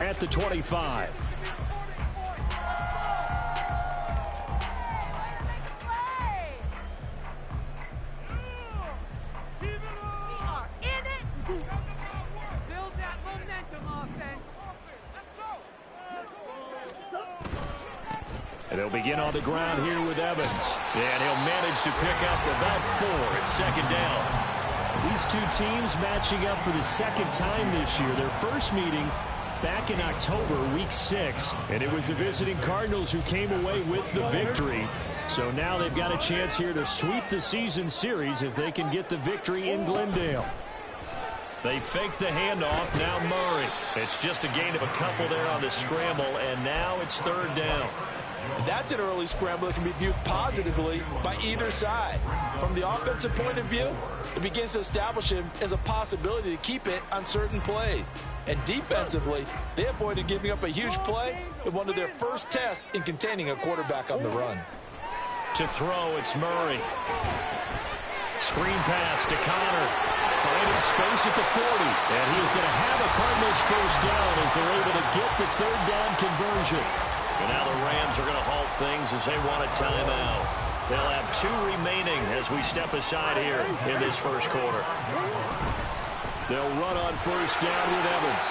at the 25. And they'll begin on the ground here with Evans. And he'll manage to pick up about 4. It's second down. These two teams matching up for the second time this year. Their first meeting back in October, week 6. And it was the visiting Cardinals who came away with the victory. So now they've got a chance here to sweep the season series if they can get the victory in Glendale. They fake the handoff. Now Murray. It's just a gain of a couple there on the scramble. And now it's third down. That's an early scramble that can be viewed positively by either side. From the offensive point of view, it begins to establish him as a possibility to keep it on certain plays. And defensively, they avoided giving up a huge play in one of their first tests in containing a quarterback on the run. To throw, it's Murray. Screen pass to Connor. Finding space at the 40. And he is going to have a Cardinals first down as they're able to get the third down conversion. And now the Rams are going to halt things as they want a timeout. They'll have 2 remaining as we step aside here in this first quarter. They'll run on first down with Evans.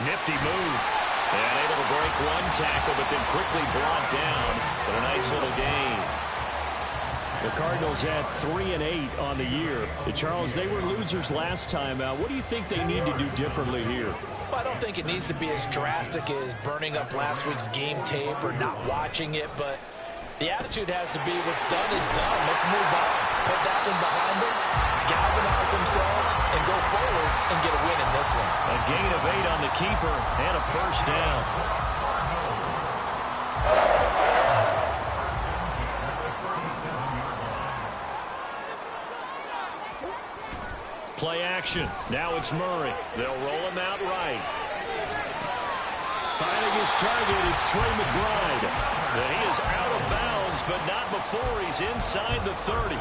Nifty move. And able to break one tackle, but then quickly brought down. But a nice little gain. The Cardinals had 3 and 8 on the year. Charles, they were losers last time out. What do you think they need to do differently here? Well, I don't think it needs to be as drastic as burning up last week's game tape or not watching it, but the attitude has to be what's done is done. Let's move on. Put that one behind them, galvanize themselves, and go forward and get a win in this one. A gain of 8 on the keeper and a first down. Play action. Now it's Murray. They'll roll him out right. Finding his target, it's Trey McBride. And he is out of bounds, but not before he's inside the 30.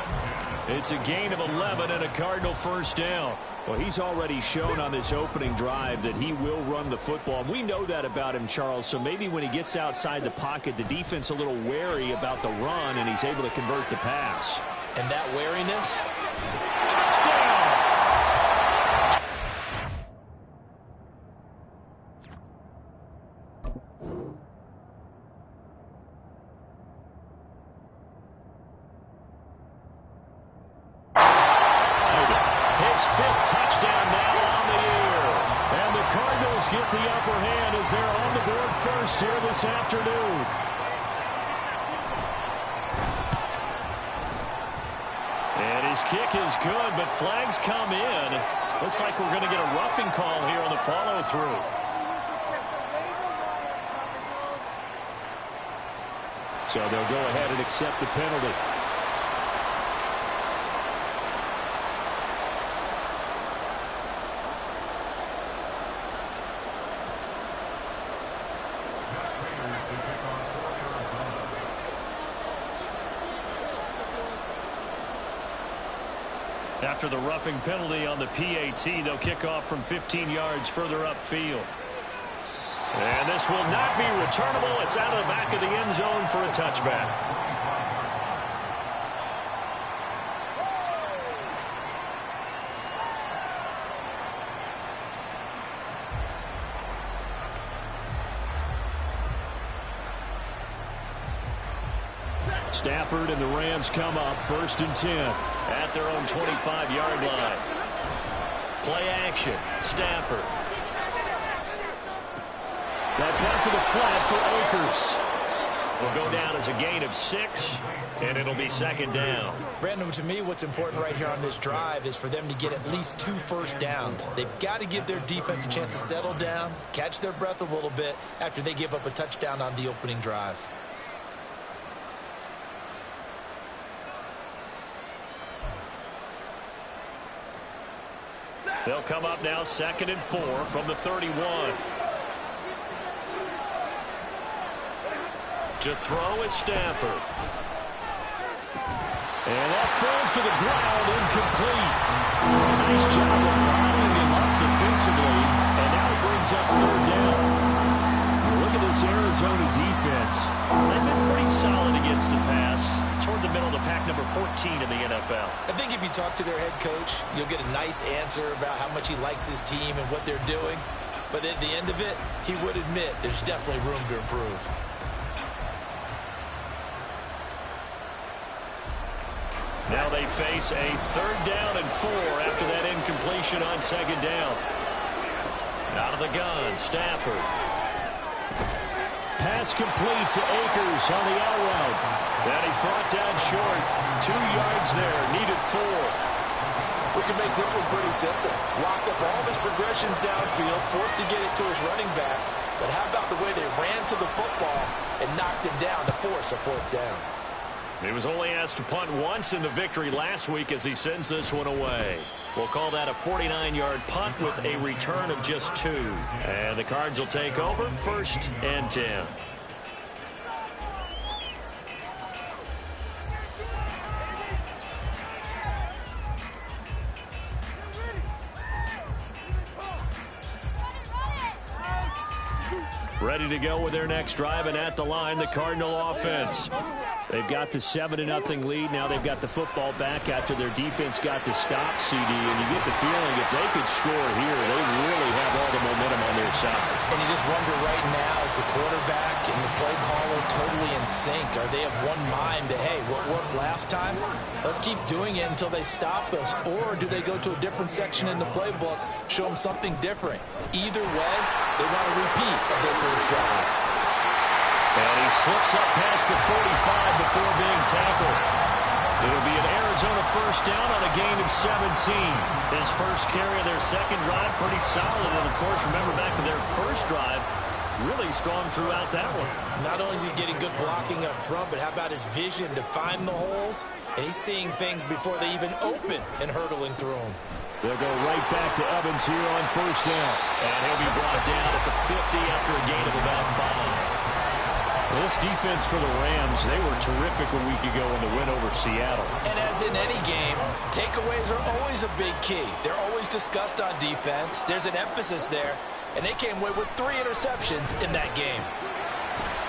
It's a gain of 11 and a Cardinal first down. Well, he's already shown on this opening drive that he will run the football. We know that about him, Charles, so maybe when he gets outside the pocket, the defense a little wary about the run, and he's able to convert the pass. And that wariness? Touchdown! Get the upper hand as they're on the board first here this afternoon. And his kick is good, but flags come in. Looks like we're going to get a roughing call here on the follow-through. So they'll go ahead and accept the penalty. After the roughing penalty on the PAT, they'll kick off from 15 yards further upfield. And this will not be returnable. It's out of the back of the end zone for a touchback. Stafford and the Rams come up 1st and 10 at their own 25-yard line. Play action. Stafford. That's out to the flat for Akers. Will go down as a gain of 6, and it'll be second down. Brandon, to me, what's important right here on this drive is for them to get at least 2 first downs. They've got to give their defense a chance to settle down, catch their breath a little bit after they give up a touchdown on the opening drive. They'll come up now 2nd and 4 from the 31. To throw is Stafford. And that falls to the ground, incomplete. Nice job of bottling him up defensively. And now it brings up 3rd down. quarterback number 14 in the NFL. I think if you talk to their head coach, you'll get a nice answer about how much he likes his team and what they're doing. But at the end of it, he would admit there's definitely room to improve. Now they face a 3rd down and 4 after that incompletion on 2nd down. Out of the gun, Stafford. Pass complete to Akers on the out route. And he's brought down short. 2 yards there, needed 4. We can make this one pretty simple. Locked up all of his progressions downfield, forced to get it to his running back. But how about the way they ran to the football and knocked him down to force a 4th down? He was only asked to punt once in the victory last week as he sends this one away. We'll call that a 49-yard punt with a return of just 2. And the Cards will take over 1st and 10. Ready to go with their next drive, and at the line, the Cardinal offense. They've got the 7-0 lead. Now they've got the football back after their defense got the stop, CD. And you get the feeling if they could score here, they really have all the momentum on their side. And you just wonder right now, is the quarterback and the play caller totally in sync? Are they of one mind that, hey, what worked last time? Let's keep doing it until they stop us. Or do they go to a different section in the playbook, show them something different? Either way, they want a repeat of their first drive. And he slips up past the 45 before being tackled. It'll be an Arizona 1st down on a gain of 17. His first carry of their 2nd drive, pretty solid. And, of course, remember back to their 1st drive, really strong throughout that one. Not only is he getting good blocking up front, but how about his vision to find the holes? And he's seeing things before they even open and hurtling through them. They'll go right back to Evans here on 1st down. And he'll be brought down at the 50 after a gain of about 5. This defense for the Rams, they were terrific a week ago in the win over Seattle. And as in any game, takeaways are always a big key. They're always discussed on defense. There's an emphasis there. And they came away with 3 interceptions in that game.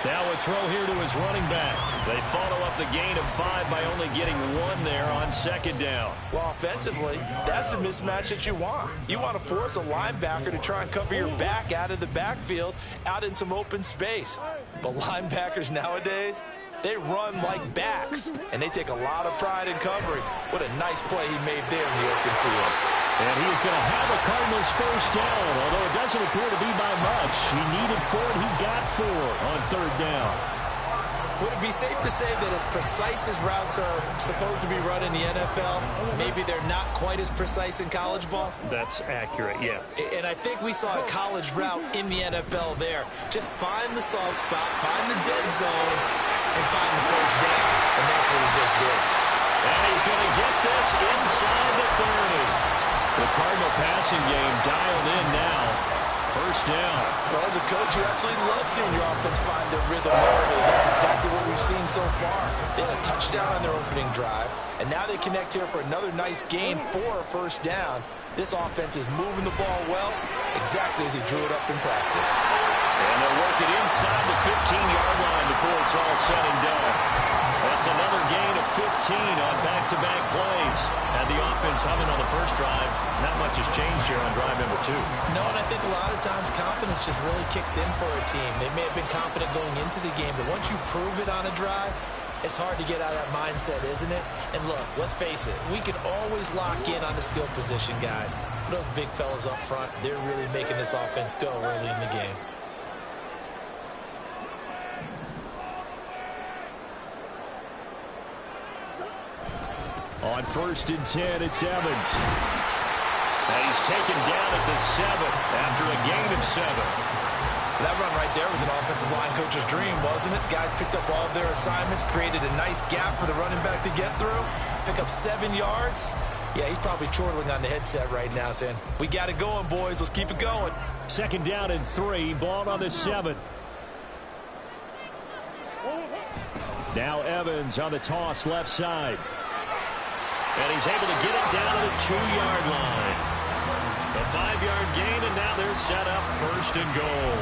Now a throw here to his running back. They follow up the gain of 5 by only getting 1 there on 2nd down. Well, offensively, that's the mismatch that you want. You want to force a linebacker to try and cover your back out of the backfield, out in some open space. But linebackers nowadays, they run like backs, and they take a lot of pride in covering. What a nice play he made there in the open field. And he is going to have a Cardinals 1st down, although it doesn't appear to be by much. He needed 4, and he got 4 on 3rd down. Would it be safe to say that as precise as routes are supposed to be run in the NFL, maybe they're not quite as precise in college ball? That's accurate, yeah. And I think we saw a college route in the NFL there. Just find the soft spot, find the dead zone, and find the 1st down. And that's what he just did. And he's going to get this inside the 30. The Cardinal passing game dialed in now. 1st down. Well, as a coach, you absolutely love seeing your offense find their rhythm early. That's exactly what we've seen so far. They had a touchdown on their opening drive, and now they connect here for another nice gain for a 1st down. This offense is moving the ball well, exactly as he drew it up in practice. And they'll work it inside the 15-yard line before it's all said and done. That's another gain of 15 on back-to-back plays. And the offense humming on the 1st drive. Not much has changed here on drive number 2. No, and I think a lot of times confidence just really kicks in for a team. They may have been confident going into the game, but once you prove it on a drive, it's hard to get out of that mindset, isn't it? And look, let's face it, we can always lock in on the skill position, guys. But those big fellas up front, they're really making this offense go early in the game. On 1st and 10, it's Evans. And he's taken down at the 7 after a gain of 7. That run right there was an offensive line coach's dream, wasn't it? Guys picked up all of their assignments, created a nice gap for the running back to get through, pick up 7 yards. Yeah, he's probably chortling on the headset right now saying, we got it going, boys. Let's keep it going. 2nd down and 3, ball on the 7. Now Evans on the toss left side. And he's able to get it down to the 2-yard line. A 5-yard gain, and now they're set up 1st and goal.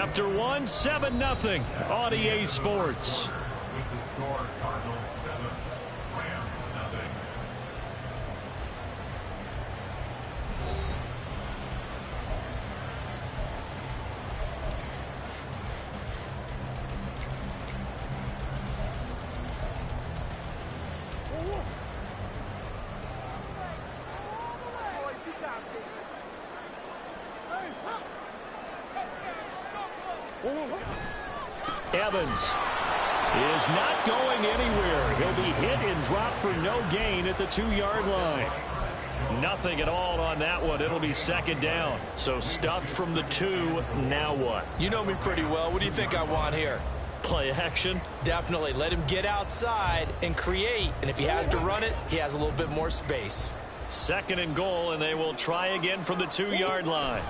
After one, 7-0 on EA Sports. Evans is not going anywhere. He'll be hit and dropped for no gain at the 2-yard line. Nothing at all on that one. It'll be second down. So stuffed from the 2. Now what? You know me pretty well. What do you think I want here? Play action? Definitely. Let him get outside and create. And if he has to run it, he has a little bit more space. Second and goal, and they will try again from the 2-yard line.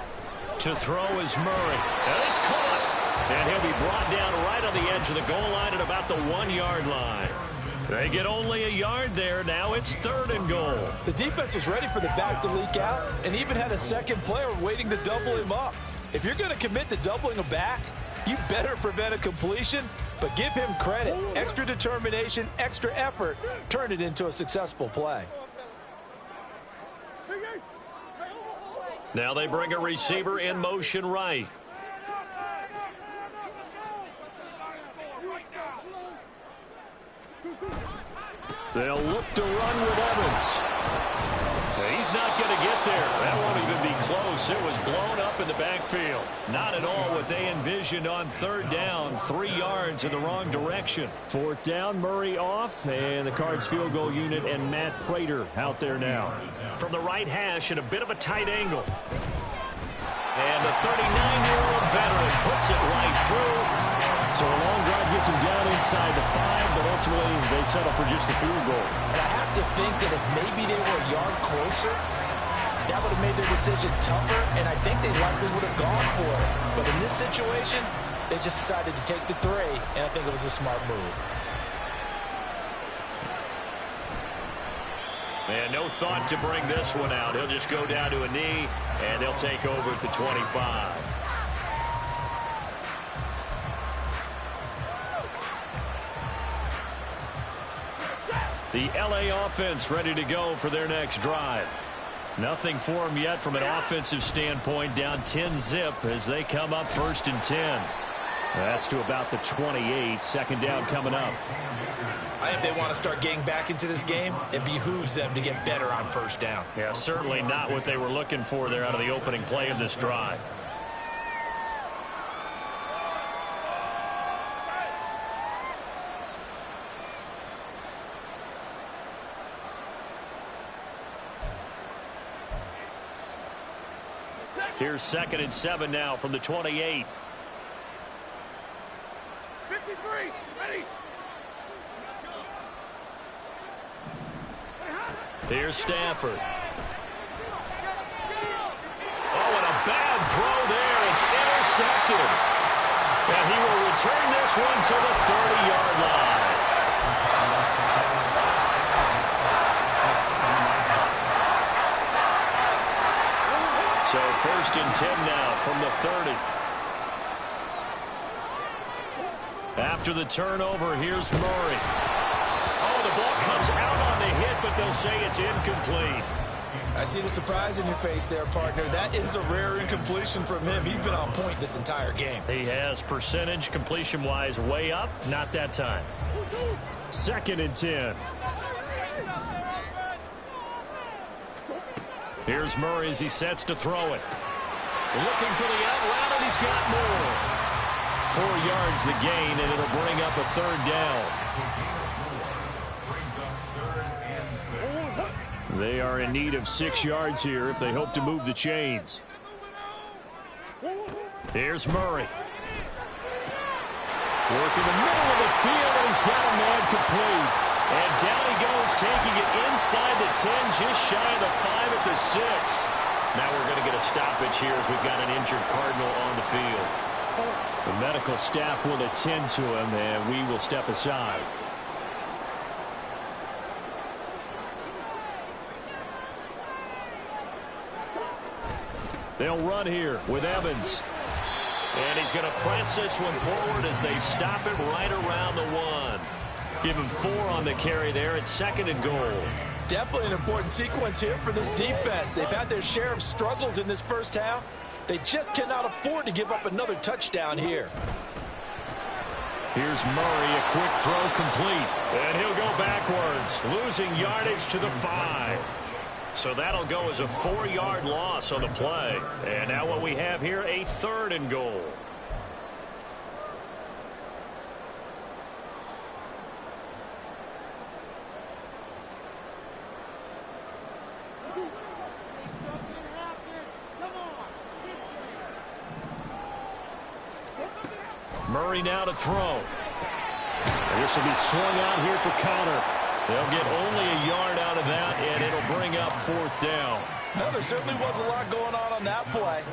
To throw is Murray. And it's caught. And he'll be brought down right on the edge of the goal line at about the 1-yard line. They get only a yard there. Now it's third and goal. The defense was ready for the back to leak out and even had a second player waiting to double him up. If you're going to commit to doubling a back, you better prevent a completion, but give him credit. Extra determination, extra effort, turn it into a successful play. Now they bring a receiver in motion right. They'll look to run with Evans. He's not going to get there. That won't even be close. It was blown up in the backfield. Not at all what they envisioned on third down. 3 yards in the wrong direction. Fourth down, Murray off, and the Cards field goal unit and Matt Prater out there now. From the right hash at a bit of a tight angle. And the 39-year-old veteran puts it right through. So a long drive gets him down inside the 5, but ultimately they settle for just the field goal. And I have to think that if maybe they were a yard closer, that would have made their decision tougher, and I think they likely would have gone for it. But in this situation, they just decided to take the 3, and I think it was a smart move. And no thought to bring this one out. He'll just go down to a knee, and they'll take over at the 25. The LA offense ready to go for their next drive. Nothing for them yet from an offensive standpoint. Down 10-zip as they come up 1st and 10. That's to about the 28. Second down coming up. I think they want to start getting back into this game. It behooves them to get better on first down. Yeah, certainly not what they were looking for there out of the opening play of this drive. Here's 2nd and 7 now from the 28. 53, ready. Here's Stafford. Oh, and a bad throw there. It's intercepted. And he will return this one to the 30-yard line. So 1st and 10 now from the 30. After the turnover, here's Murray. Oh, the ball comes out on the hit, but they'll say it's incomplete. I see the surprise in your face there, partner. That is a rare incompletion from him. He's been on point this entire game. He has percentage completion-wise way up. Not that time. 2nd and 10. Here's Murray as he sets to throw it. Looking for the out route, and he's got more. 4 yards the gain, and it'll bring up a 3rd down. They are in need of 6 yards here if they hope to move the chains. Here's Murray. Working the middle of the field, and he's got a man complete. And down he goes, taking it inside the 10, just shy of the 5 at the 6. Now we're going to get a stoppage here as we've got an injured Cardinal on the field. The medical staff will attend to him, and we will step aside. They'll run here with Evans. And he's going to press this one forward as they stop it right around the 1. Give him 4 on the carry there at 2nd and goal. Definitely an important sequence here for this defense. They've had their share of struggles in this first half. They just cannot afford to give up another touchdown here. Here's Murray, a quick throw complete. And he'll go backwards, losing yardage to the 5. So that'll go as a 4-yard loss on the play. And now what we have here, a 3rd and goal. Murray now to throw. And this will be swung out here for Conner. They'll get only a yard out of that, and it'll bring up 4th down. Well, there certainly was a lot going on that play.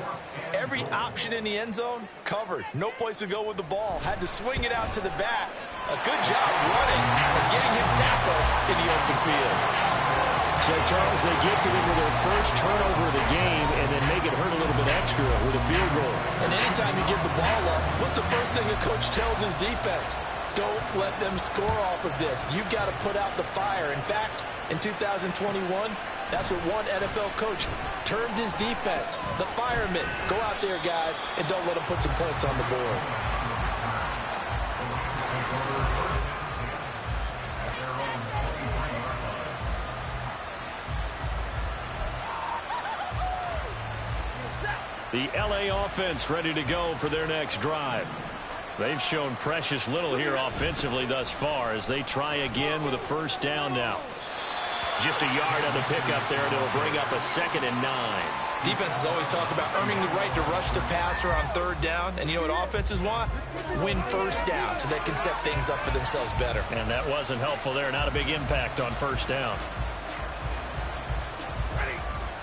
Every option in the end zone covered. No place to go with the ball. Had to swing it out to the back. A good job running and getting him tackled in the open field. So, Charles, they get to them with their first turnover of the game and then make it hurt a little bit extra with a field goal. And anytime you give the ball up, what's the first thing a coach tells his defense? Don't let them score off of this. You've got to put out the fire. In fact, in 2021, that's what one NFL coach termed his defense. The firemen. Go out there, guys, and don't let them put some points on the board. The LA offense ready to go for their next drive. They've shown precious little here offensively thus far as they try again with a 1st down now. Just a yard on the pickup there, and it'll bring up a 2nd and 9. Defenses always talk about earning the right to rush the passer on 3rd down. And you know what offenses want? Win 1st down so they can set things up for themselves better. And that wasn't helpful there. Not a big impact on 1st down.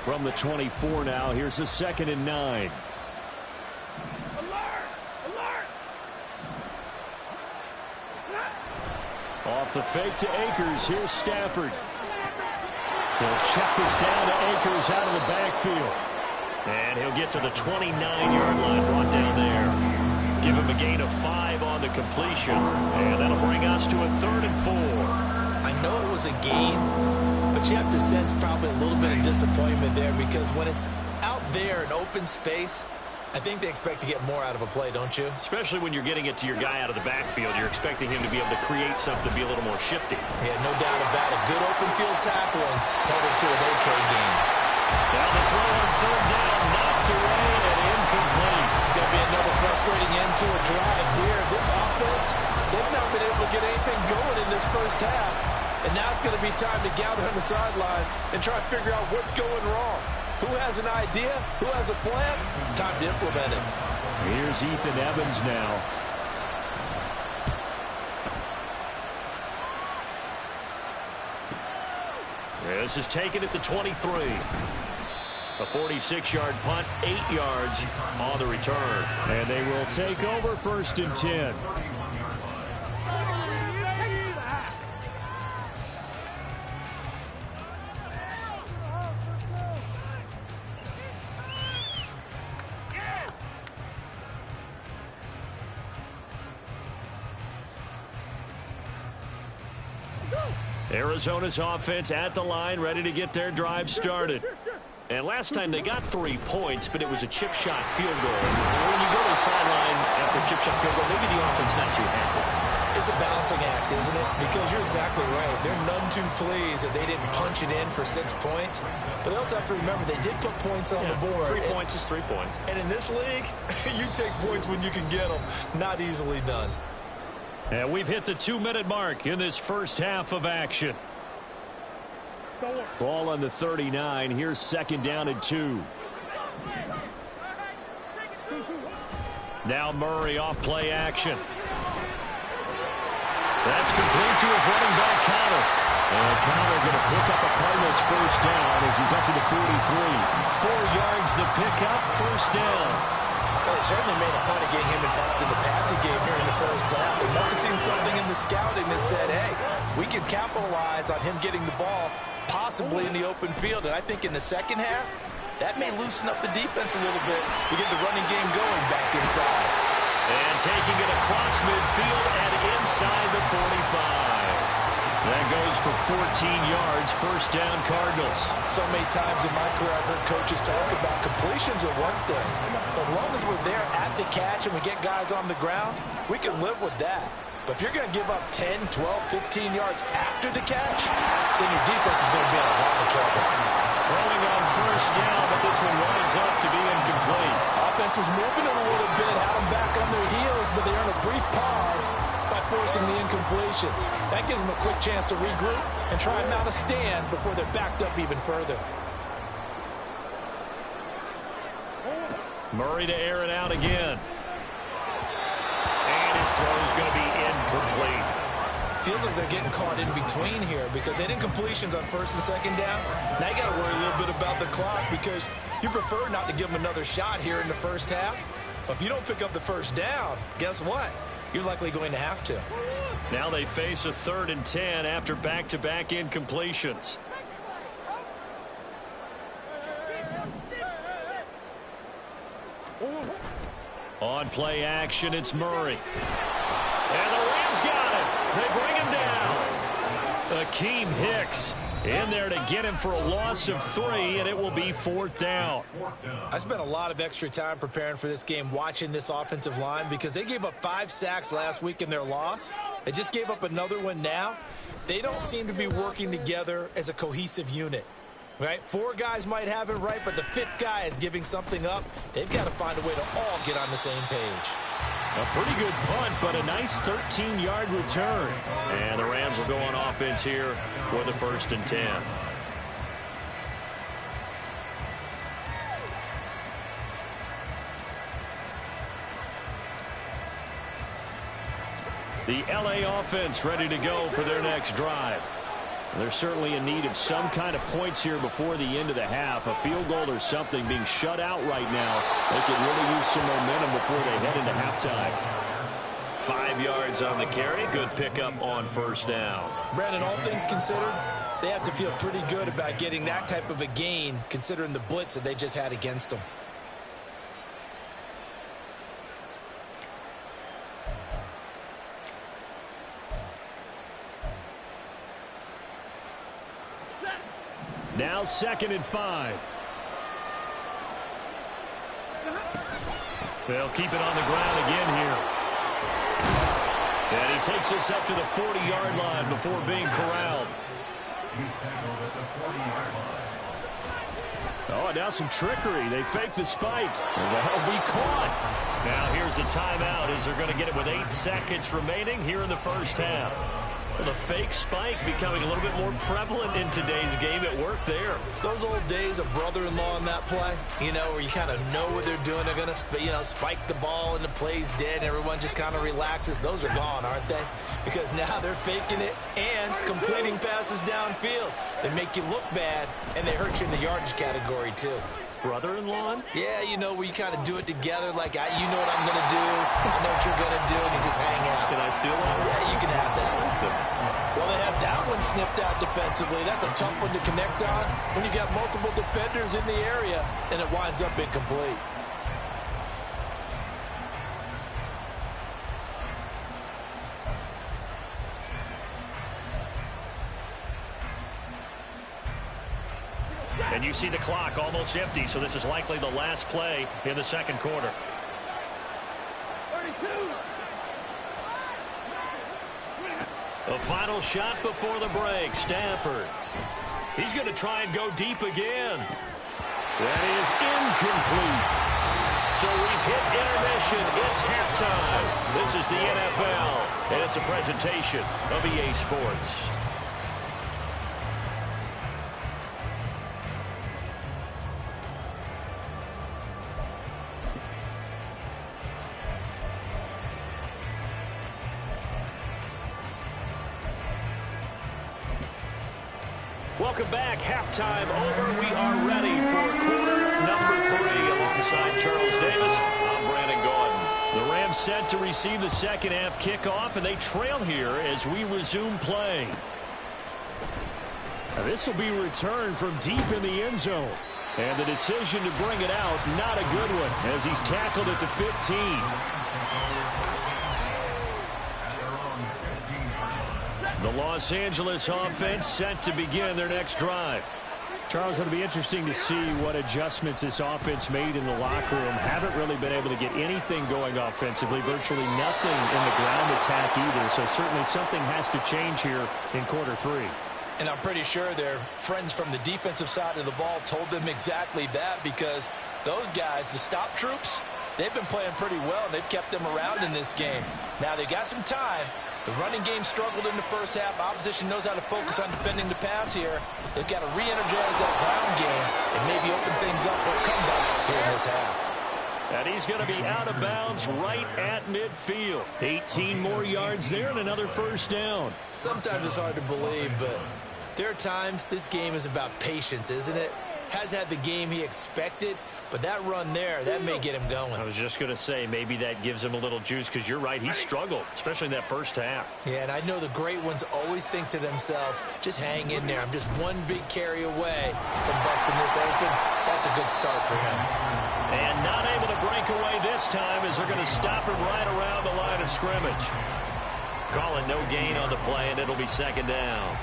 From the 24 now, here's a 2nd and 9. Off the fake to Akers. Here's Stafford. He'll check this down to Akers out of the backfield. And he'll get to the 29-yard line, brought down there. Give him a gain of 5 on the completion. And that'll bring us to a 3rd and 4. I know it was a gain, but you have to sense probably a little bit of disappointment there because when it's out there in open space, I think they expect to get more out of a play, don't you? Especially when you're getting it to your guy out of the backfield. You're expecting him to be able to create something, be a little more shifty. Yeah, no doubt about it. Good open field tackling held it to an okay game. Down the throw on 3rd down, knocked away and incomplete. It's going to be another frustrating end to a drive here. This offense, they've not been able to get anything going in this first half. And now it's going to be time to gather on the sidelines and try to figure out what's going wrong. Who has an idea? Who has a plan? Time to implement it. Here's Ethan Evans now. This is taken at the 23. A 46-yard punt, 8 yards on the return. And they will take over 1st and 10. Arizona's offense at the line, ready to get their drive started. And last time they got 3 points, but it was a chip shot field goal. And when you go to the sideline after a chip shot field goal, maybe the offense not too happy. It's a balancing act, isn't it? Because you're exactly right. They're none too pleased that they didn't punch it in for 6 points. But they also have to remember they did put points on the board. 3 points is 3 points. And in this league, you take points when you can get them. Not easily done. And we've hit the 2-minute mark in this first half of action. Ball on the 39. Here's 2nd down and 2. Now Murray off play action. That's complete to his running back, Conner. And Conner going to pick up a Cardinals 1st down as he's up to the 43. 4 yards the pickup, 1st down. Well, they certainly made a point of getting him involved in the passing game here in the first half. They must have seen something in the scouting that said, hey, we can capitalize on him getting the ball possibly in the open field. And I think in the second half, That may loosen up the defense a little bit to get the running game going back inside. And taking it across midfield and inside the 45. That goes for 14 yards, first down Cardinals. So many times in my career I've heard coaches talk about completions are one thing. As long as we're there at the catch and we get guys on the ground, we can live with that. But if you're going to give up 10, 12, 15 yards after the catch, then your defense is going to be in a lot of trouble. Throwing on first down, but this one winds up to be incomplete. Offense was moving it a little bit, had them back on their heels, but they earned a brief pause by forcing the incompletion. That gives them a quick chance to regroup and try and mount a stand before they're backed up even further. Murray to air it out again. And his throw is going to be incomplete. Feels like they're getting caught in between here because they didn't completions on first and second down. Now you got to worry a little bit about the clock because you prefer not to give them another shot here in the first half. But if you don't pick up the first down, guess what? You're likely going to have to. Now they face a 3rd and 10 after back-to-back incompletions. On play action, it's Murray. And the Rams got it. They bring him down. Akeem Hicks in there to get him for a loss of 3, and it will be 4th down. I spent a lot of extra time preparing for this game watching this offensive line because they gave up 5 sacks last week in their loss. They just gave up another one now. They don't seem to be working together as a cohesive unit. Right? 4 guys might have it right, but the 5th guy is giving something up. They've got to find a way to all get on the same page. A pretty good punt, but a nice 13-yard return. And the Rams will go on offense here with a 1st and 10. The LA offense ready to go for their next drive. They're certainly in need of some kind of points here before the end of the half. A field goal or something being shut out right now. They could really use some momentum before they head into halftime. 5 yards on the carry. Good pickup on first down. Brandon, all things considered, they have to feel pretty good about getting that type of a gain considering the blitz that they just had against them. Now 2nd and 5. They'll keep it on the ground again here. And he takes us up to the 40-yard line before being corralled. Oh, now some trickery. They fake the spike. And they'll be caught. Now here's a timeout as they're going to get it with 8 seconds remaining here in the first half. Well, the fake spike becoming a little bit more prevalent in today's game. It worked there. Those old days of brother-in-law in that play, you know, where you kind of know what they're doing. They're going to, you know, spike the ball and the play's dead. Everyone just kind of relaxes. Those are gone, aren't they? Because now they're faking it and completing passes downfield. They make you look bad, and they hurt you in the yardage category, too. Brother-in-law? Yeah, you know, where you kind of do it together, like, you know what I'm going to do, I know what you're going to do, and you just hang out. Can I steal that? Yeah, you can have that. Well, they have that one snipped out defensively. That's a tough one to connect on when you got multiple defenders in the area, and it winds up incomplete. And you see the clock almost empty, so this is likely the last play in the second quarter. 32. The final shot before the break, Stafford. He's going to try and go deep again. That is incomplete. So we've hit intermission. It's halftime. This is the NFL, and it's a presentation of EA Sports. Welcome back. Halftime over. We are ready for quarter number 3 alongside Charles Davis. I'm Brandon Gaudin. The Rams set to receive the second half kickoff, and they trail here as we resume play. Now, this will be returned from deep in the end zone. And the decision to bring it out, not a good one, as he's tackled at the 15. The Los Angeles offense set to begin their next drive. Charles, it'll be interesting to see what adjustments this offense made in the locker room. Haven't really been able to get anything going offensively, virtually nothing in the ground attack either. So certainly something has to change here in quarter three. And I'm pretty sure their friends from the defensive side of the ball told them exactly that, because those guys, the stop troops, they've been playing pretty well, and they've kept them around in this game. Now, they got some time. The running game struggled in the first half. Opposition knows how to focus on defending the pass here. They've got to re-energize that ground game and maybe open things up for a comeback here in this half. And he's going to be out of bounds right at midfield. 18 more yards there and another first down. Sometimes it's hard to believe, but there are times this game is about patience, isn't it? Has had the game he expected, but that run there, that may get him going. I was just going to say, maybe that gives him a little juice, because you're right, he struggled, especially in that first half. Yeah, and I know the great ones always think to themselves, just hang in there. I'm just one big carry away from busting this open. That's a good start for him. And not able to break away this time, as they're going to stop him right around the line of scrimmage. Calling no gain on the play, and it'll be second down.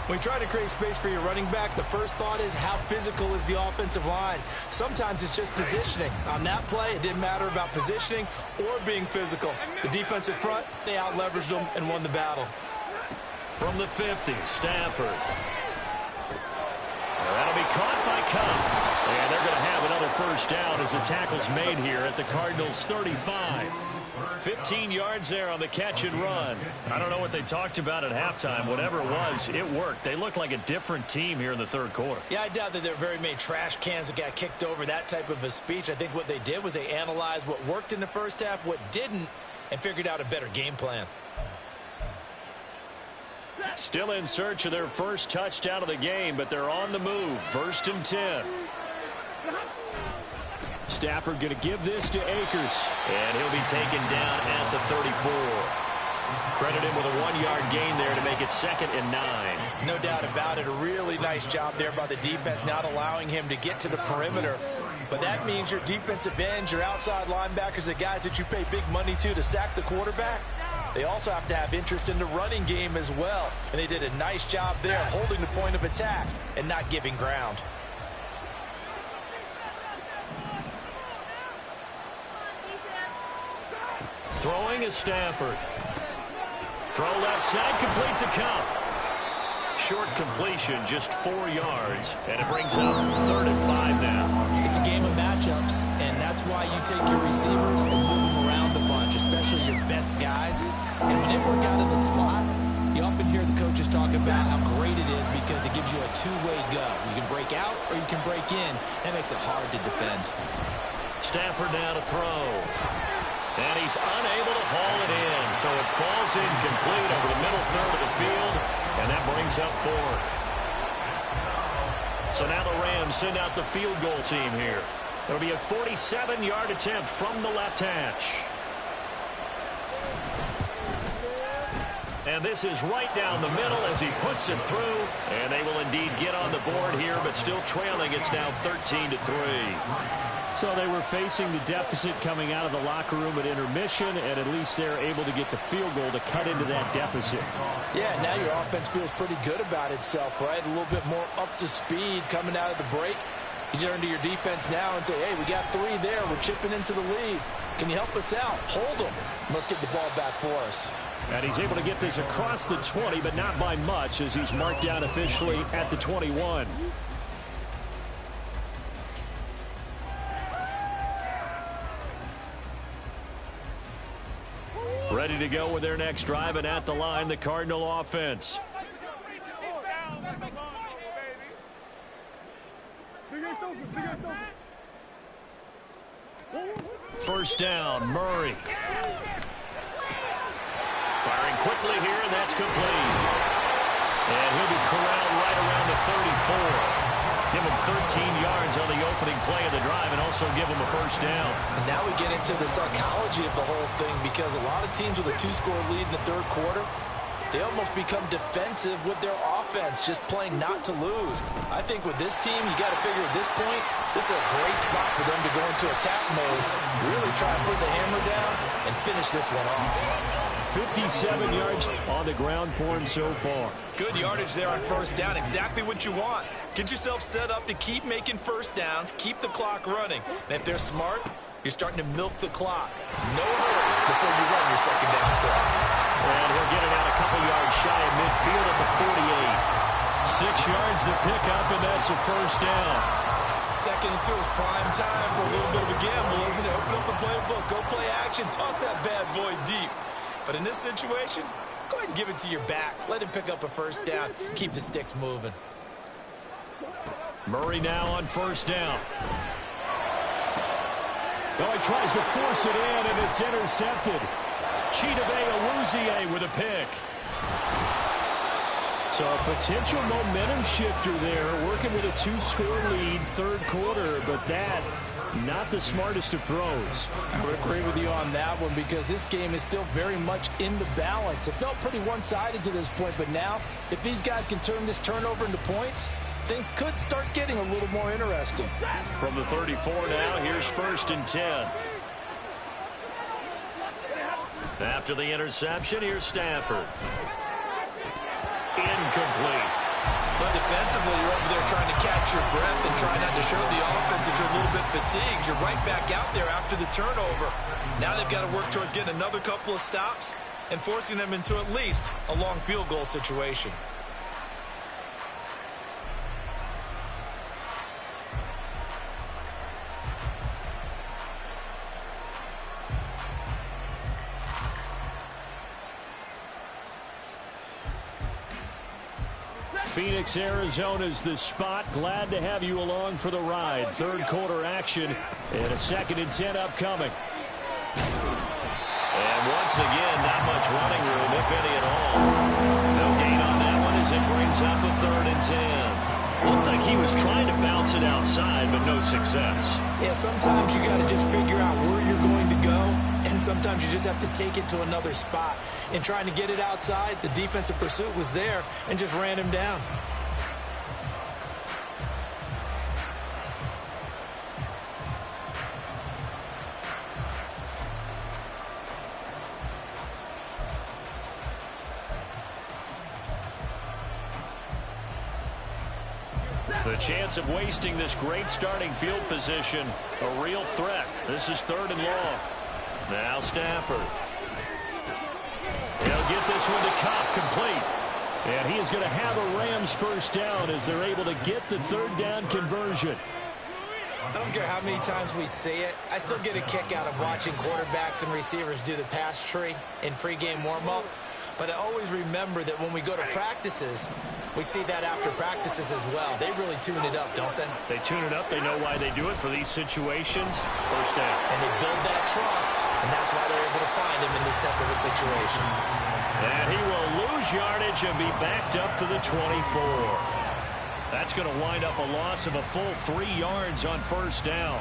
When you try to create space for your running back, the first thought is, how physical is the offensive line? Sometimes it's just positioning. On that play, it didn't matter about positioning or being physical. The defensive front, they out-leveraged them and won the battle. From the 50, Stafford. That'll be caught by Kupp. And they're going to have another first down as the tackle's made here at the Cardinals' 35. 15 yards there on the catch and run. I don't know what they talked about at halftime. Whatever it was, it worked. They look like a different team here in the third quarter. Yeah, I doubt that there are very many trash cans that got kicked over, that type of a speech. I think what they did was they analyzed what worked in the first half, what didn't, and figured out a better game plan. Still in search of their first touchdown of the game, but they're on the move. 1st and 10. Stafford going to give this to Akers. And he'll be taken down at the 34. Credit him with a 1-yard gain there to make it 2nd and 9. No doubt about it. A really nice job there by the defense, not allowing him to get to the perimeter. But that means your defensive ends, your outside linebackers, the guys that you pay big money to sack the quarterback, they also have to have interest in the running game as well. And they did a nice job there holding the point of attack and not giving ground. Throwing is Stafford. Throw left side, complete to Kupp. Short completion, just 4 yards, and it brings up 3rd and 5 now. It's a game of matchups, and that's why you take your receivers and move them around a bunch, especially your best guys. And when they work out in the slot, you often hear the coaches talk about how great it is because it gives you a two-way go. You can break out or you can break in. That makes it hard to defend. Stafford now to throw. And he's unable to haul it in, so it falls incomplete over the middle third of the field, and that brings up 4th. So now the Rams send out the field goal team here. It'll be a 47-yard attempt from the left hash. And this is right down the middle as he puts it through, and they will indeed get on the board here, but still trailing. It's now 13-3. So they were facing the deficit coming out of the locker room at intermission, and at least they're able to get the field goal to cut into that deficit. Yeah, now your offense feels pretty good about itself, right? A little bit more up to speed coming out of the break. You turn to your defense now and say, hey, we got 3 there. We're chipping into the lead. Can you help us out? Hold them. Let's get the ball back for us. And he's able to get this across the 20, but not by much, as he's marked down officially at the 21. Ready to go with their next drive, and at the line, the Cardinal offense. First down, Murray. Firing quickly here, and that's complete. And he'll be corralled right around the 34. Give him 13 yards on the opening play of the drive and also give him a first down. And now we get into the psychology of the whole thing, because a lot of teams with a 2-score lead in the third quarter, they almost become defensive with their offense. offense, just playing not to lose. I think with this team, you got to figure at this point, this is a great spot for them to go into attack mode, really try to put the hammer down and finish this one off. 57 yards on the ground for him so far. Good yardage there on first down. Exactly what you want. Get yourself set up to keep making first downs, keep the clock running. And if they're smart, you're starting to milk the clock. No hurry before you run your second down play. And he'll get it out a couple yards shy of midfield at the 48. 6 yards to pick up, and that's a first down. Second and 2 is prime time for a little bit of a gamble, isn't it? Open up the playbook, go play action, toss that bad boy deep. But in this situation, go ahead and give it to your back. Let him pick up a first down. Keep the sticks moving. Murray now on first down. Oh, he tries to force it in, and it's intercepted. Chidobe Awuzie with a pick. So a potential momentum shifter there, working with a 2-score lead, third quarter, but that, not the smartest of throws. I would agree with you on that one because this game is still very much in the balance. It felt pretty one-sided to this point, but now, if these guys can turn this turnover into points, things could start getting a little more interesting. From the 34 now, here's first and 10. After the interception, here's Stafford. Incomplete. But defensively, you're over there trying to catch your breath and try not to show the offense that you're a little bit fatigued. You're right back out there after the turnover. Now they've got to work towards getting another couple of stops and forcing them into at least a long field goal situation. Phoenix, Arizona's the spot. Glad to have you along for the ride. Third quarter action and a 2nd and 10 upcoming. And once again, not much running room, if any at all. No gain on that one as it brings up a 3rd and 10. Looked like he was trying to bounce it outside, but no success. Yeah, sometimes you got to just figure out where you're going to go, and sometimes you just have to take it to another spot. In trying to get it outside, the defensive pursuit was there and just ran him down. The chance of wasting this great starting field position, a real threat. This is 3rd and long. Now Stafford. He'll get this one to Cobb, complete. And he is going to have a Rams first down as they're able to get the 3rd down conversion. I don't care how many times we say it, I still get a kick out of watching quarterbacks and receivers do the pass tree in pregame warm-up. But I always remember that when we go to practices, we see that after practices as well. They really tune it up, don't they? They tune it up. They know why they do it for these situations. First down. And they build that trust, and that's why they're able to find him in this type of a situation. And he will lose yardage and be backed up to the 24. That's going to wind up a loss of a full 3 yards on first down.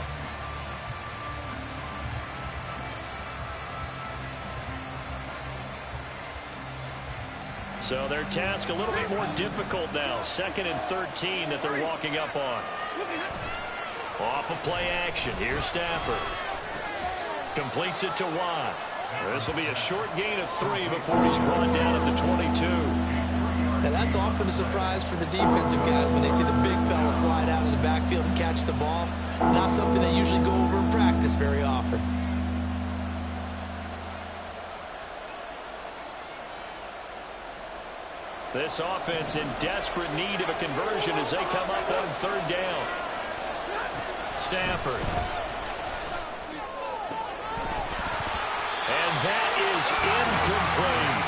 So their task a little bit more difficult now. 2nd and 13 that they're walking up on. Off of play action. Here's Stafford. Completes it to Watt. This will be a short gain of 3 before he's brought down at the 22. Now that's often a surprise for the defensive guys when they see the big fella slide out of the backfield and catch the ball. Not something they usually go over in practice very often. This offense in desperate need of a conversion as they come up on 3rd down. Stafford. And that is incomplete.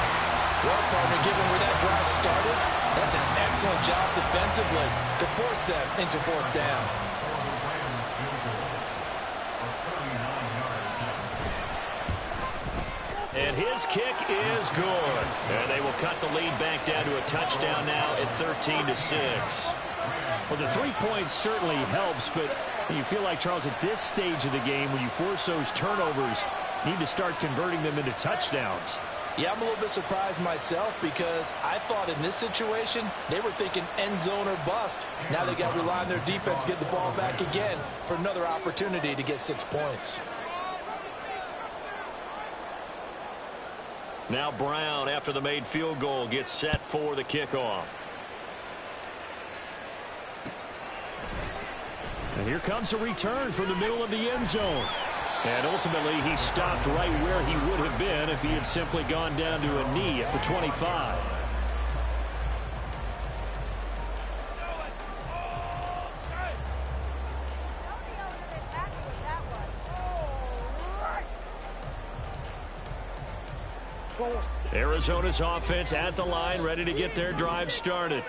Well, partner, given where that drive started, that's an excellent job defensively to force them into 4th down. And his kick is good. And they will cut the lead back down to a touchdown now at 13-6. Well, the 3 points certainly helps, but you feel like, Charles, at this stage of the game, when you force those turnovers, you need to start converting them into touchdowns. Yeah, I'm a little bit surprised myself because I thought in this situation they were thinking end zone or bust. Now they got to rely on their defense to get the ball back again for another opportunity to get 6 points. Now Brown, after the made field goal, gets set for the kickoff. And here comes a return from the middle of the end zone. And ultimately, he stopped right where he would have been if he had simply gone down to a knee at the 25. Arizona's offense at the line, ready to get their drive started.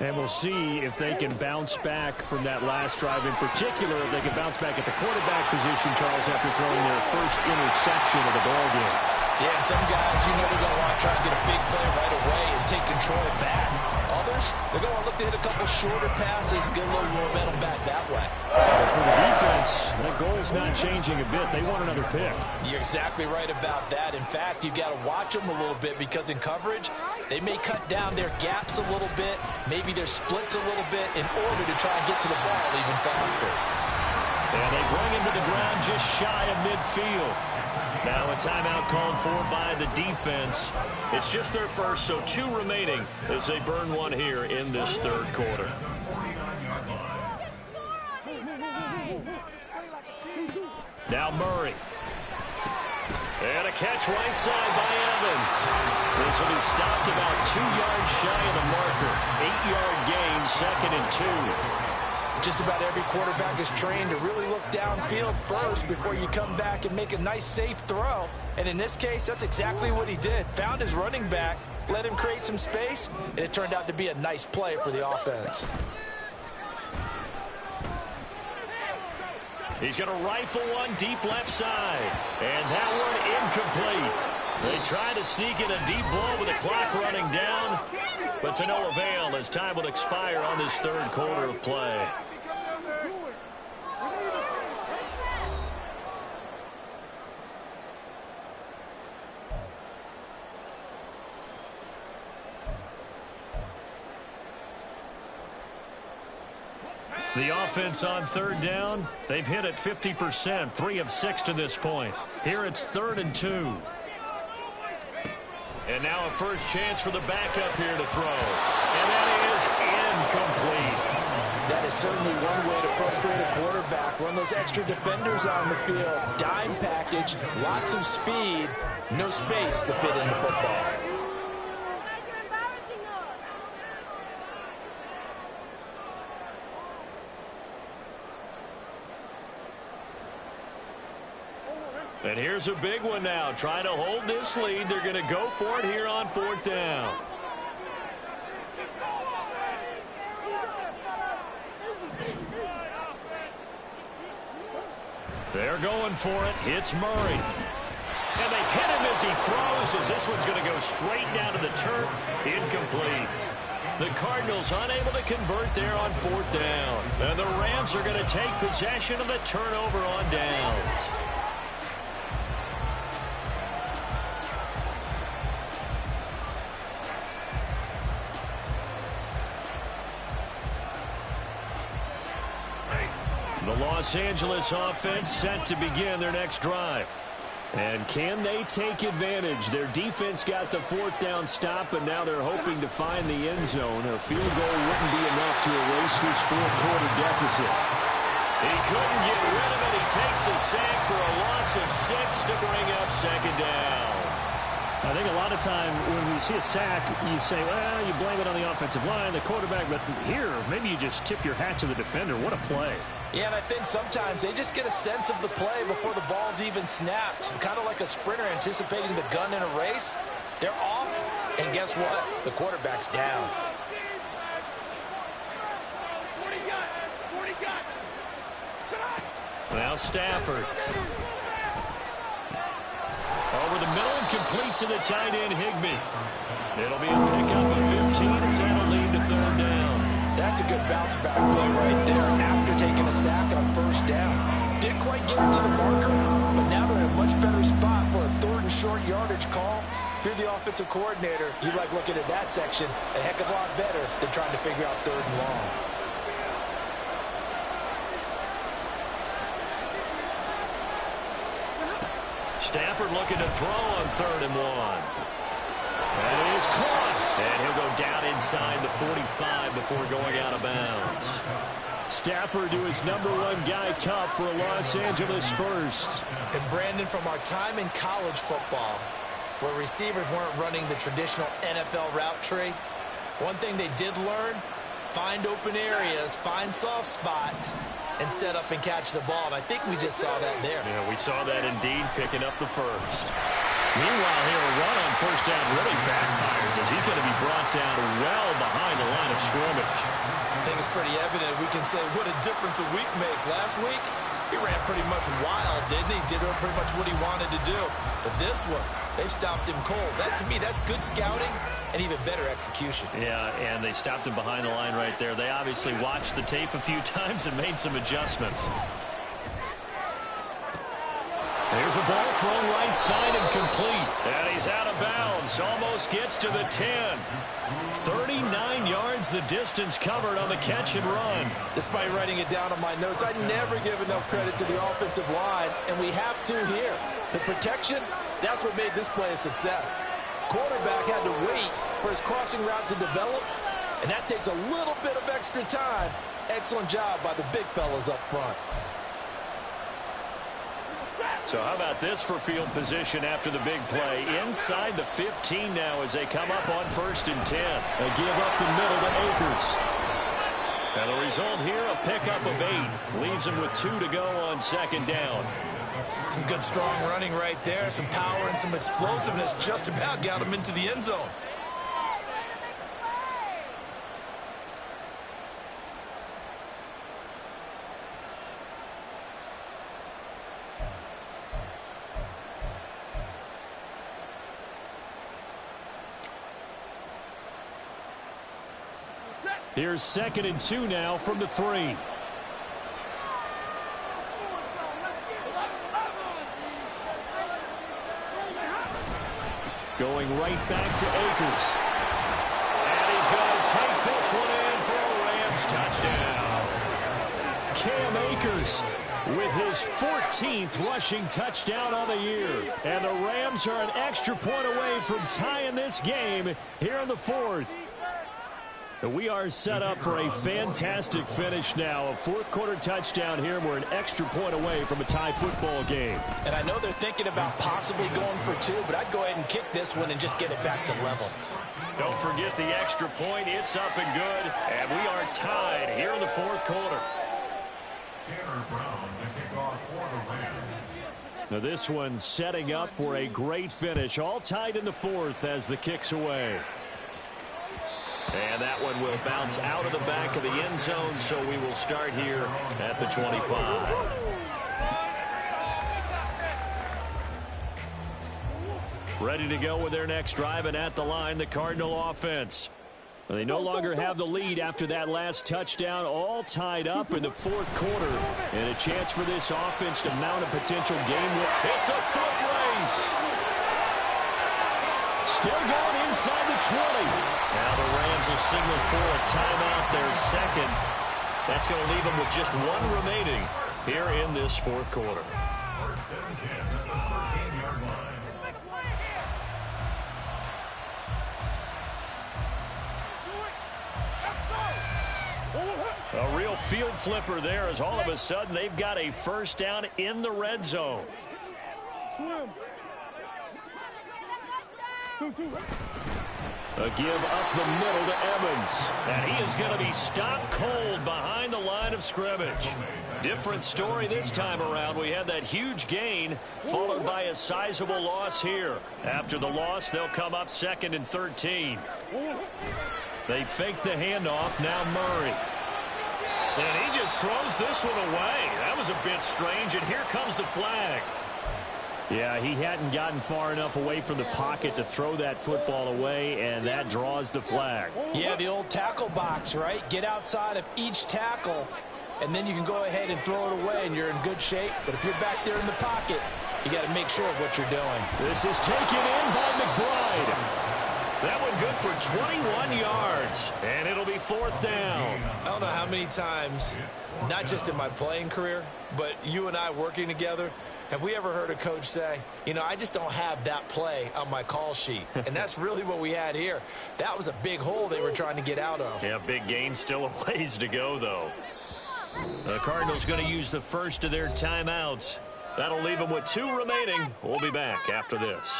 And we'll see if they can bounce back from that last drive, in particular, if they can bounce back at the quarterback position, Charles, after throwing their first interception of the ballgame. Yeah, some guys, you know, they're going to want to try to get a big play right away and take control back. Others, they're going to look to hit a couple shorter passes, get a little momentum back that way. But for the defense, that goal's not changing a bit. They want another pick. You're exactly right about that. In fact, you've got to watch them a little bit because in coverage, they may cut down their gaps a little bit, maybe their splits a little bit in order to try and get to the ball even faster. And they bring him to the ground just shy of midfield. Now a timeout called for by the defense. It's just their first, so 2 remaining as they burn one here in this third quarter. Now Murray. And a catch right side by Evans. This will be stopped about 2 yards shy of the marker. 8-yard gain, 2nd and 2. Just about every quarterback is trained to really look downfield first before you come back and make a nice, safe throw. And in this case, that's exactly what he did. Found his running back, let him create some space, and it turned out to be a nice play for the offense. He's going to rifle one deep left side. And that one incomplete. They try to sneak in a deep ball with the clock running down, but to no avail as time will expire on this third quarter of play. The offense on third down, they've hit it 50%, 3 of 6 to this point. Here it's 3rd and 2. And now a first chance for the backup here to throw. And that is incomplete. That is certainly one way to frustrate a quarterback. Run those extra defenders on the field. Dime package, lots of speed, no space to fit in the football. And here's a big one now. Trying to hold this lead. They're going to go for it here on 4th down. They're going for it. Hits Murray. And they hit him as he throws, as this one's going to go straight down to the turf. Incomplete. The Cardinals unable to convert there on 4th down. And the Rams are going to take possession of the turnover on downs. The Los Angeles offense set to begin their next drive. And can they take advantage? Their defense got the 4th down stop, and now they're hoping to find the end zone. A field goal wouldn't be enough to erase this 4th quarter deficit. He couldn't get rid of it. He takes a sack for a loss of 6 to bring up 2nd down. I think a lot of time when we see a sack, you say, well, you blame it on the offensive line, the quarterback, but here, maybe you just tip your hat to the defender. What a play. Yeah, and I think sometimes they just get a sense of the play before the ball's even snapped. Kind of like a sprinter anticipating the gun in a race. They're off, and guess what? The quarterback's down. 40 got. Now Stafford. Over the middle and complete to the tight end, Higbee. It'll be a pickup of 15 as that'll lead to 3rd down. That's a good bounce back play right there after taking a sack on 1st down. Didn't quite get it to the marker, but now they're in a much better spot for a 3rd and short yardage call. If you're the offensive coordinator, you like looking at that section a heck of a lot better than trying to figure out 3rd and long. Stafford looking to throw on 3rd and 1. That is caught. And he'll go down inside the 45 before going out of bounds. Stafford to his #1 guy Kupp for a Los Angeles first. And Brandon, from our time in college football, where receivers weren't running the traditional NFL route tree, one thing they did learn, find open areas, find soft spots, and set up and catch the ball. And I think we just saw that there. Yeah, we saw that indeed, picking up the first. Meanwhile, here a run on 1st down really backfires as he's going to be brought down well behind the line of scrimmage. I think it's pretty evident. We can say what a difference a week makes. Last week, he ran pretty much wild, didn't he? Did pretty much what he wanted to do. But this one, they stopped him cold. That, to me, that's good scouting and even better execution. Yeah, and they stopped him behind the line right there. They obviously watched the tape a few times and made some adjustments. There's a ball thrown right side and complete. And he's out of bounds. Almost gets to the 10. 39 yards the distance covered on the catch and run. Despite writing it down on my notes, I never give enough credit to the offensive line, and we have to here. The protection, that's what made this play a success. Quarterback had to wait for his crossing route to develop, and that takes a little bit of extra time. Excellent job by the big fellas up front. So how about this for field position after the big play? Inside the 15 now as they come up on 1st and 10. They give up the middle to Akers. And the result here, a pickup of 8. Leaves them with 2 to go on 2nd down. Some good, strong running right there. Some power and some explosiveness just about got him into the end zone. Here's 2nd and 2 now from the 3. Going right back to Akers. And he's going to take this one in for a Rams touchdown. Cam Akers with his 14th rushing touchdown of the year. And the Rams are an extra point away from tying this game here in the 4th. We are set up for a fantastic finish now. A 4th quarter touchdown here. We're an extra point away from a tie football game. And I know they're thinking about possibly going for 2, but I'd go ahead and kick this one and just get it back to level. Don't forget the extra point. It's up and good. And we are tied here in the 4th quarter. Tanner Brown, the kickoff for the Rams. Now this one setting up for a great finish. All tied in the 4th as the kick's away. And that one will bounce out of the back of the end zone, so we will start here at the 25. Ready to go with their next drive, and at the line, the Cardinal offense. They no longer have the lead after that last touchdown, all tied up in the 4th quarter. And a chance for this offense to mount a potential game win. It's a foot race. Still going inside the 20. Now the Rams will signal for a timeout, their 2nd. That's going to leave them with just 1 remaining here in this 4th quarter. 1st and 10 at the 13-yard line. A real field flipper there as all of a sudden they've got a 1st down in the red zone. A give up the middle to Evans. And he is going to be stopped cold behind the line of scrimmage. Different story this time around. We had that huge gain followed by a sizable loss here. After the loss, they'll come up 2nd and 13. They fake the handoff. Now Murray. And he just throws this one away. That was a bit strange, and here comes the flag. Yeah, he hadn't gotten far enough away from the pocket to throw that football away, and that draws the flag. Yeah, the old tackle box, right? Get outside of each tackle, and then you can go ahead and throw it away, and you're in good shape. But if you're back there in the pocket, You got to make sure of what you're doing. This is taken in by McBride. That one good for 21 yards, and it'll be 4th down. I don't know how many times, not just in my playing career, but you and I working together, have we ever heard a coach say, you know, I just don't have that play on my call sheet. And that's really what we had here. That was a big hole they were trying to get out of. Yeah, big gain, still a ways to go, though. The Cardinals going to use the first of their timeouts. That'll leave them with 2 remaining. We'll be back after this.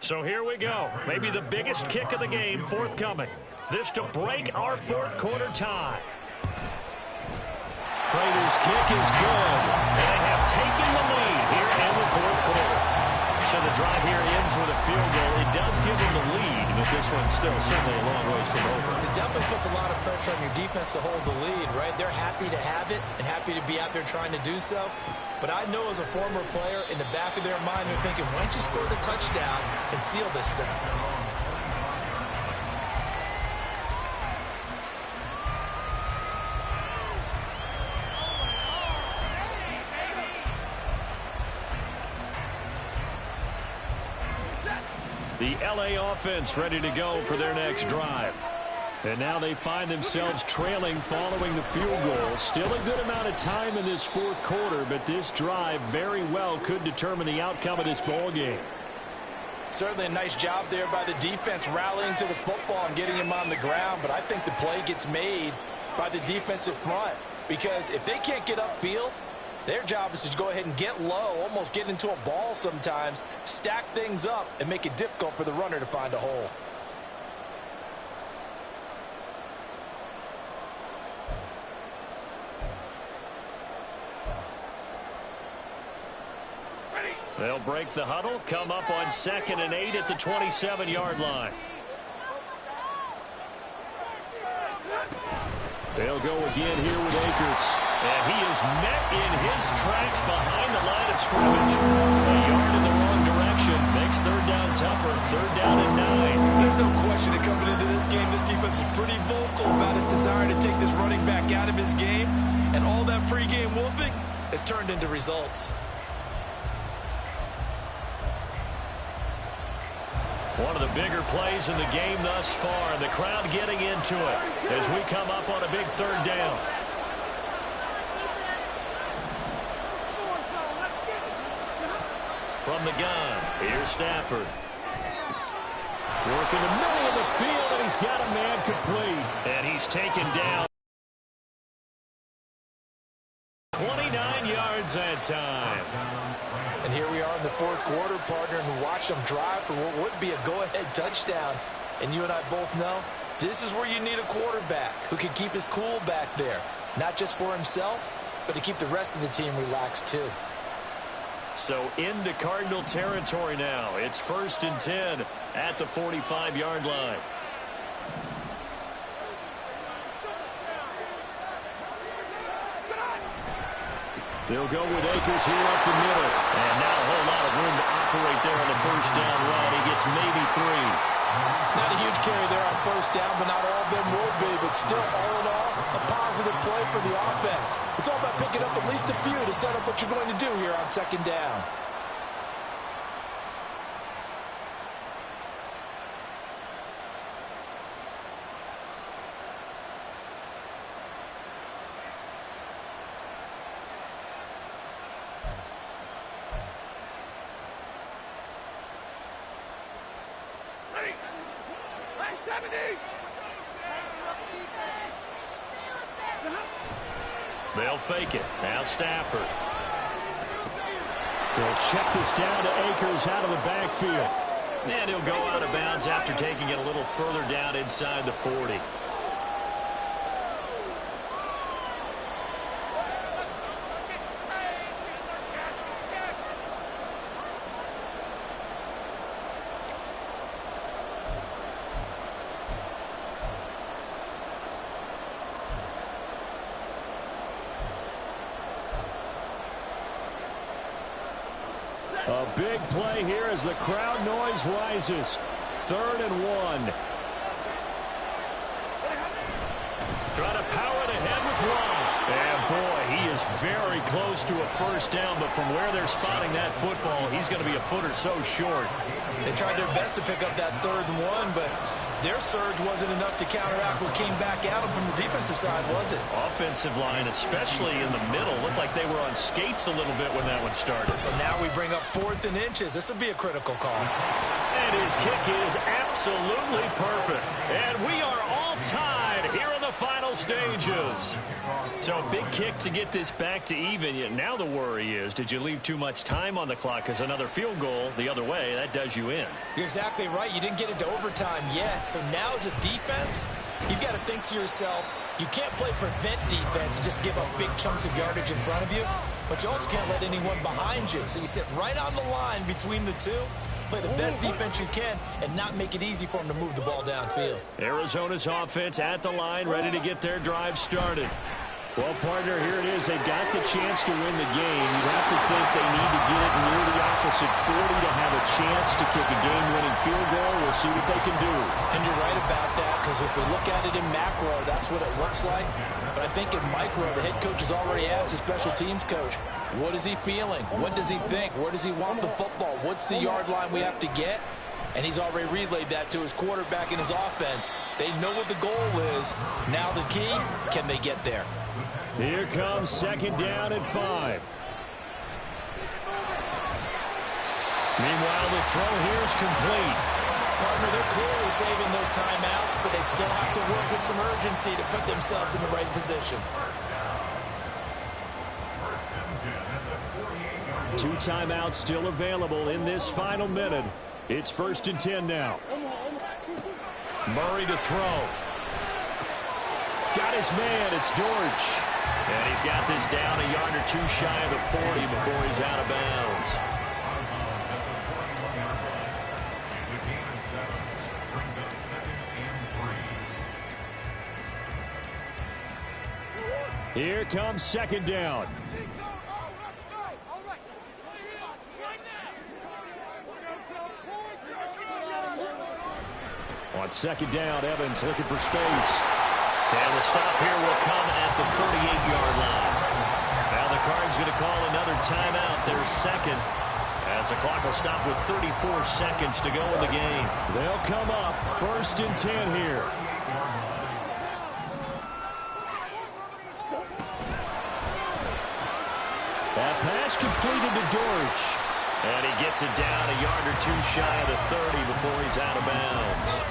So here we go. Maybe the biggest kick of the game forthcoming. This to break our 4th quarter tie. Prater's kick is good. And they have taken the lead here in the 4th quarter. So the drive here ends with a field goal. It does give them the lead, but this one's still certainly a long ways from over. It definitely puts a lot of pressure on your defense to hold the lead, right? They're happy to have it and happy to be out there trying to do so. But I know as a former player, in the back of their mind, they're thinking, why don't you score the touchdown and seal this thing? The LA offense ready to go for their next drive. And now they find themselves trailing following the field goal. Still a good amount of time in this 4th quarter, but this drive very well could determine the outcome of this ball game. Certainly a nice job there by the defense rallying to the football and getting him on the ground, but I think the play gets made by the defensive front because if they can't get upfield, their job is to go ahead and get low, almost get into a ball sometimes, stack things up, and make it difficult for the runner to find a hole. They'll break the huddle, come up on 2nd and 8 at the 27-yard line. They'll go again here with Akers. And he is met in his tracks behind the line of scrimmage. A yard in the wrong direction makes 3rd down tougher. 3rd down and 9. There's no question that coming into this game, this defense is pretty vocal about his desire to take this running back out of his game. And all that pregame wolfing has turned into results. One of the bigger plays in the game thus far. The crowd getting into it as we come up on a big 3rd down. From the gun, here's Stafford. Working the middle of the field, and he's got a man complete. And he's taken down 29 yards that time. And here we are in the 4th quarter, partner, and watch them drive for what would be a go-ahead touchdown. And you and I both know this is where you need a quarterback who can keep his cool back there, not just for himself, but to keep the rest of the team relaxed too. So into Cardinal territory now. It's 1st and 10 at the 45-yard line. They'll go with Akers here up the middle. And now a whole lot of room to operate there on the 1st down run. He gets maybe 3. Not a huge carry there on 1st down, but not all of them will be. But still, all in all, a positive play for the offense. It's all about picking up at least a few to set up what you're going to do here on 2nd down. They'll fake it. Now Stafford. They'll check this down to Akers out of the backfield. And he'll go out of bounds after taking it a little further down inside the 40. A big play here as the crowd noise rises. 3rd and 1. Trying to power it ahead with Ron. close to a first down, but from where they're spotting that football, he's going to be a foot or so short. They tried their best to pick up that 3rd and 1, but their surge wasn't enough to counteract what came back at them from the defensive side, was it? Offensive line, especially in the middle, looked like they were on skates a little bit when that one started. So now we bring up 4th and inches. This will be a critical call. And his kick is absolutely perfect. And we are all tied here in the final stages. So a big kick to get this back to even. Yet now the worry is, did you leave too much time on the clock? Because another field goal the other way, that does you in. You're exactly right. You didn't get it to overtime yet. So now as a defense, you've got to think to yourself, you can't play prevent defense and just give up big chunks of yardage in front of you. But you also can't let anyone behind you. So you sit right on the line between the two, play the best defense you can, and not make it easy for them to move the ball downfield. Arizona's offense at the line, ready to get their drive started. Well, partner, here it is. They've got the chance to win the game. You'd have to think they need to get it near the opposite 40 to have a chance to kick a game-winning field goal. We'll see what they can do. And you're right about that, because if we look at it in macro, that's what it looks like. But I think in micro, the head coach has already asked the special teams coach, what is he feeling? What does he think? Where does he want the football? What's the yard line we have to get? And he's already relayed that to his quarterback and his offense. They know what the goal is. Now the key, can they get there? Here comes 2nd down and 5. Meanwhile, the throw here is complete. Partner, they're clearly saving those timeouts, but they still have to work with some urgency to put themselves in the right position. 2 timeouts still available in this final minute. It's 1st and 10 now. Murray to throw. Got his man. It's Dortch. And he's got this down a yard or 2 shy of the 40 before he's out of bounds. Here comes 2nd down. On 2nd down, Evans looking for space. And the stop here will come at the 48-yard line. Now the Cards going to call another timeout, their 2nd, as the clock will stop with 34 seconds to go in the game. They'll come up 1st and 10 here. That pass completed to Dortch. And he gets it down a yard or 2 shy of the 30 before he's out of bounds.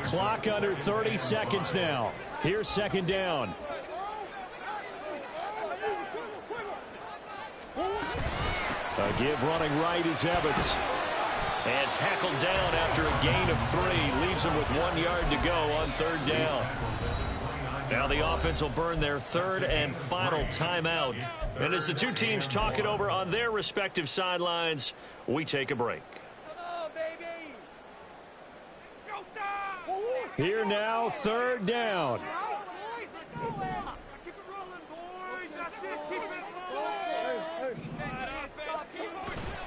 Clock under 30 seconds now. Here's 2nd down. A give running right is Evans. And tackled down after a gain of 3. Leaves him with 1 yard to go on 3rd down. Now the offense will burn their 3rd and final timeout. And as the two teams talk it over on their respective sidelines, we take a break. Here now, 3rd down.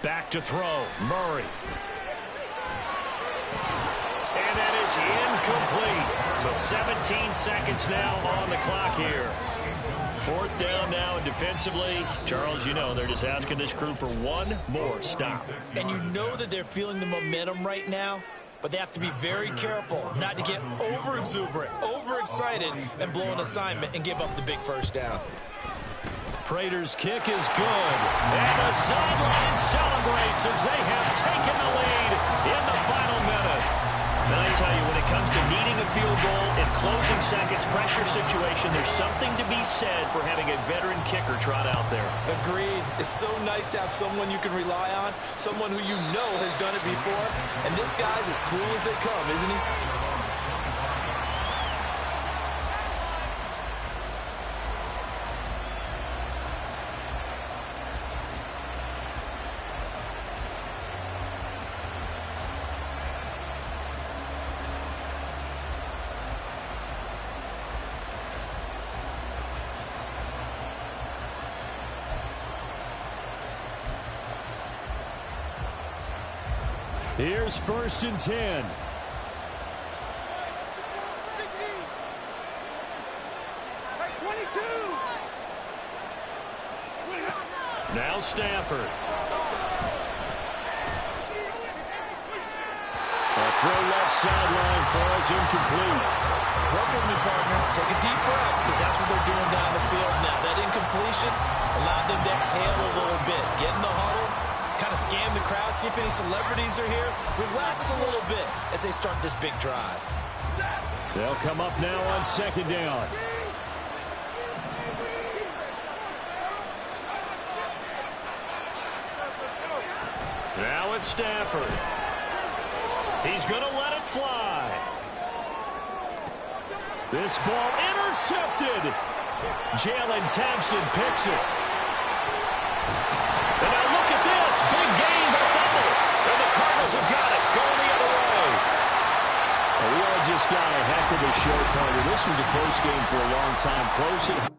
Back to throw, Murray. And that is incomplete. So 17 seconds now on the clock here. 4th down now, and defensively, Charles, you know, they're just asking this crew for 1 more stop. And you know that they're feeling the momentum right now, but they have to be very careful not to get over-exuberant, overexcited, and blow an assignment and give up the big 1st down. Prater's kick is good. And the sideline celebrates as they have taken the lead in the final minute. And I tell you, when it comes to needing a field goal in closing seconds, pressure situation, there's something to be said for having a veteran kicker trot out there. Agreed. It's so nice to have someone you can rely on, someone who you know has done it before. And this guy's as cool as they come, isn't he? Here's 1st and 10. Now Stafford. A throw left sideline falls incomplete. Work with me, partner. Take a deep breath, because that's what they're doing down the field now. That incompletion allowed them to exhale a little bit. Get in the huddle, kind of scan the crowd, see if any celebrities are here. Relax a little bit as they start this big drive. They'll come up now on second down. Now it's Stafford. He's going to let it fly. This ball intercepted. Jalen Thompson picks it. And now look at this. Big gain, but fumble. And the Cardinals have got it. Going the other way. We all just got a heck of a show, partner. This was a close game for a long time. Close.